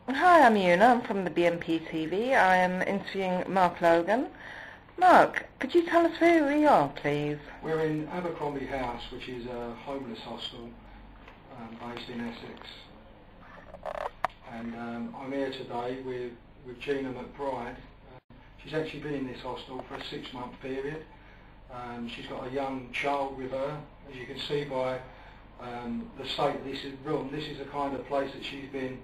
Hi, I'm Una. I'm from the BNP TV. I am interviewing Mark Logan. Mark, could you tell us who we are, please? We're in Abercrombie House, which is a homeless hostel based in Essex. And I'm here today with Jenna McBride. She's actually been in this hostel for a 6-month period. She's got a young child with her. As you can see by the state of this room, this is the kind of place that she's been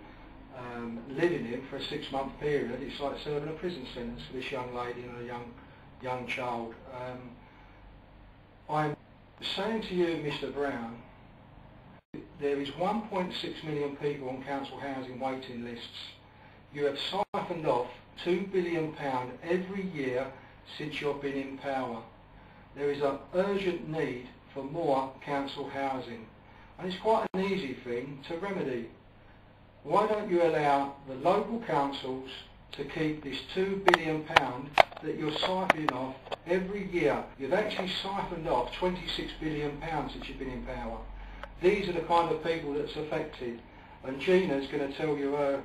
living in for a 6-month period. It's like serving a prison sentence for this young lady and a young child. I'm saying to you, Mr. Brown, there is 1.6 million people on council housing waiting lists. You have siphoned off £2 billion every year since you've been in power. There is an urgent need for more council housing, and it's quite an easy thing to remedy. Why don't you allow the local councils to keep this £2 billion that you're siphoning off every year? You've actually siphoned off £26 billion since you've been in power. These are the kind of people that's affected, and Gina's going to tell you a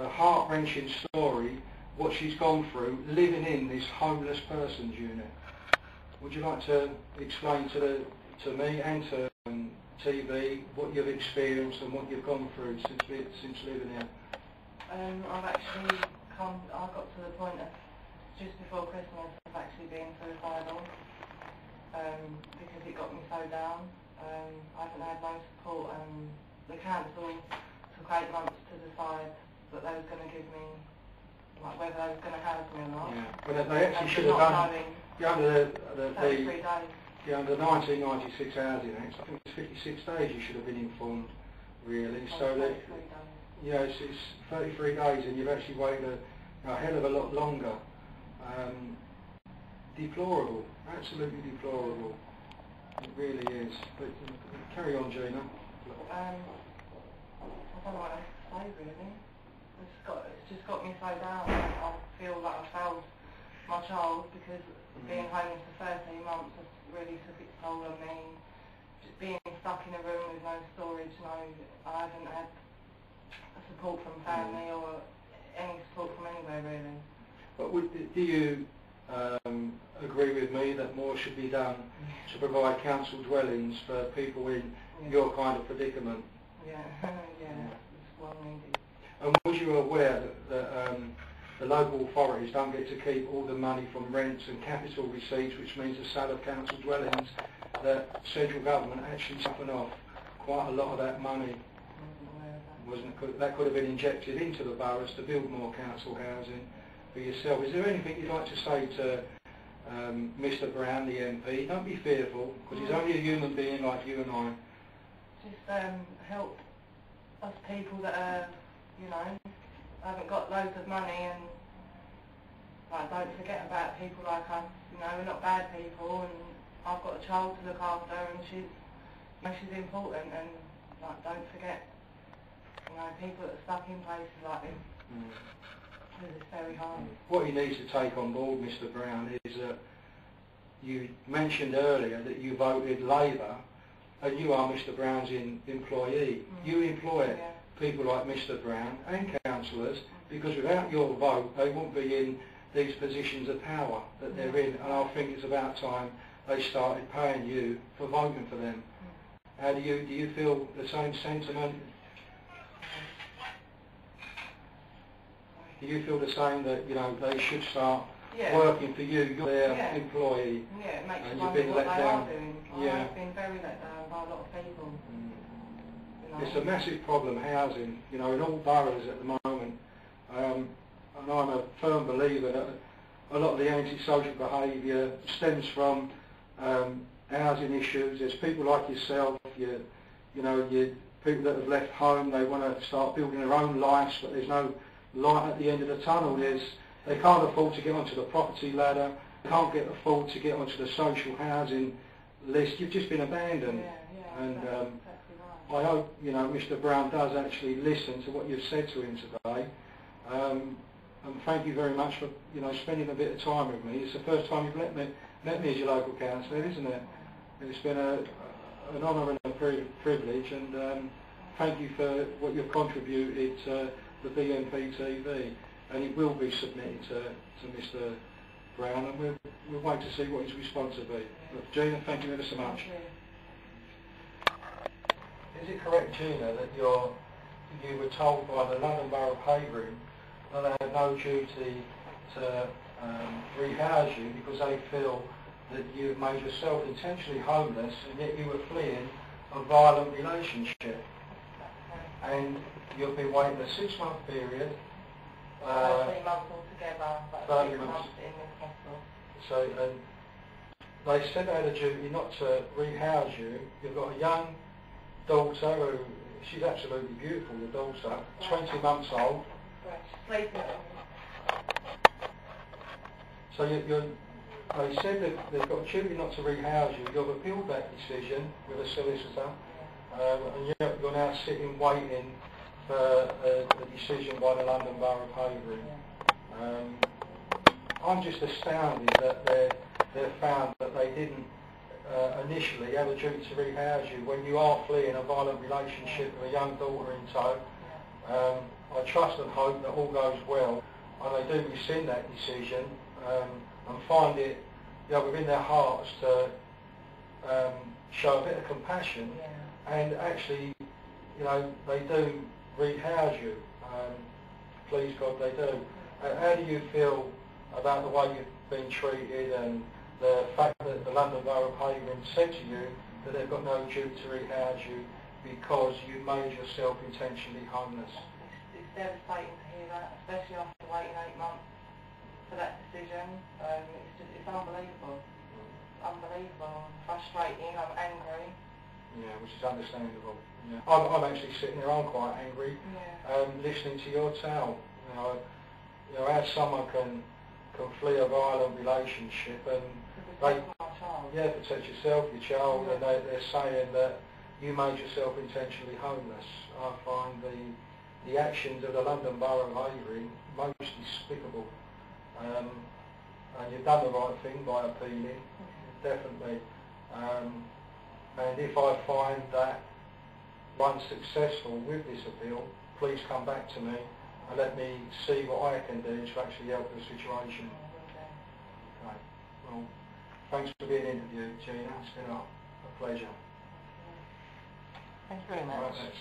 heart-wrenching story, what she's gone through living in this homeless person's unit. Would you like to explain to me and to TV what you've experienced and what you've gone through since living here? I got to the point of just before Christmas of actually being suicidal because it got me so down. I haven't had no support, and the council took 8 months to decide that they was going to give me, like, whether they was going to house me or not. Yeah, but they actually should have done, under the 1996 Housing Act, I think it's 56 days you should have been informed, really. So that, yeah, it's 33 days, and you've actually waited a hell of a lot longer. Deplorable, absolutely deplorable. It really is. But carry on, Jenna. I don't know what else to say, really. It's just got me so down. I feel like I failed my child because being homeless for 13 months has really took its toll on me. Just being stuck in a room with no storage, I haven't had support from family or any support from anywhere, really. But do you agree with me that more should be done to provide council dwellings for people in your kind of predicament? Yeah, it's well needed. And was you aware that the local authorities don't get to keep all the money from rents and capital receipts, which means the sale of council dwellings, that central government actually siphoned off quite a lot of that money? That could have been injected into the boroughs to build more council housing for yourself. Is there anything you'd like to say to Mr. Brown, the MP? Don't be fearful, because he's only a human being like you and I. Just help us people that are, haven't got loads of money, and don't forget about people like us. We're not bad people, and I've got a child to look after, and she's important, and don't forget, people that are stuck in places like this. Because it's very hard. What you need to take on board, Mr. Brown, is that you mentioned earlier that you voted Labour, and you are Mr. Brown's employee. You employ people like Mr. Brown and councillors, because without your vote they won't be in these positions of power that they're in, and I think it's about time they started paying you for voting for them. How do you feel the same sentiment? Do you feel the same, that they should start working for you? You're their employee. Yeah, it makes and you you've wonder been what let they down. are doing. I've been very let down by a lot of people. It's a massive problem, housing, in all boroughs at the moment. And I'm a firm believer that a lot of the antisocial behaviour stems from housing issues. There's people like yourself, you people that have left home, they want to start building their own lives, but there's no light at the end of the tunnel. They can't afford to get onto the property ladder, they can't afford to get onto the social housing list. You've just been abandoned. And I hope Mr. Brown does actually listen to what you've said to him today. And thank you very much for spending a bit of time with me. It's the first time you've met me as your local councillor, isn't it? It's been an honour and a privilege, and thank you for what you've contributed to the BNPTV, and it will be submitted to Mr. Brown, and we'll wait to see what his response will be. But Gina, thank you ever so much. Is it correct, Gina, that you were told by the London Borough of Havering that they had no duty to rehouse you because they feel that you've made yourself intentionally homeless and yet you were fleeing a violent relationship? And you've been waiting a 6-month period. 3 months altogether, but 6 months in this hospital. So, and they said they had a duty not to rehouse you. You've got a young daughter who, she's absolutely beautiful, your daughter, 20 months old. Right. So they said that they've got a duty not to rehouse you. You've appealed that decision with a solicitor, and you're now sitting waiting for a decision by the London Borough of Havering. I'm just astounded that they've found that they didn't initially have a duty to rehouse you when you are fleeing a violent relationship with a young daughter in tow. I trust and hope that all goes well and they do rescind that decision and find it within their hearts to show a bit of compassion and actually, they do rehouse you. Please God, they do. How do you feel about the way you've been treated and the fact that the London Borough of Havering said to you that they've got no duty to rehouse you because you made yourself intentionally homeless? It's devastating to hear that, especially after waiting 8 months for that decision. It's unbelievable. Unbelievable. Frustrating. I'm angry. Yeah, which is understandable. Yeah. I'm actually sitting there. I'm quite angry. Listening to your tale. How someone can flee a violent relationship and protect yourself, your child, and they're saying that you made yourself intentionally homeless. I find the actions of the London Borough of Havering most despicable. And you've done the right thing by appealing, definitely. And if I find that I'm successful with this appeal, please come back to me and let me see what I can do to actually help the situation. Okay. Well, thanks for being interviewed, Gina. It's been a pleasure. Thank you very much. Right,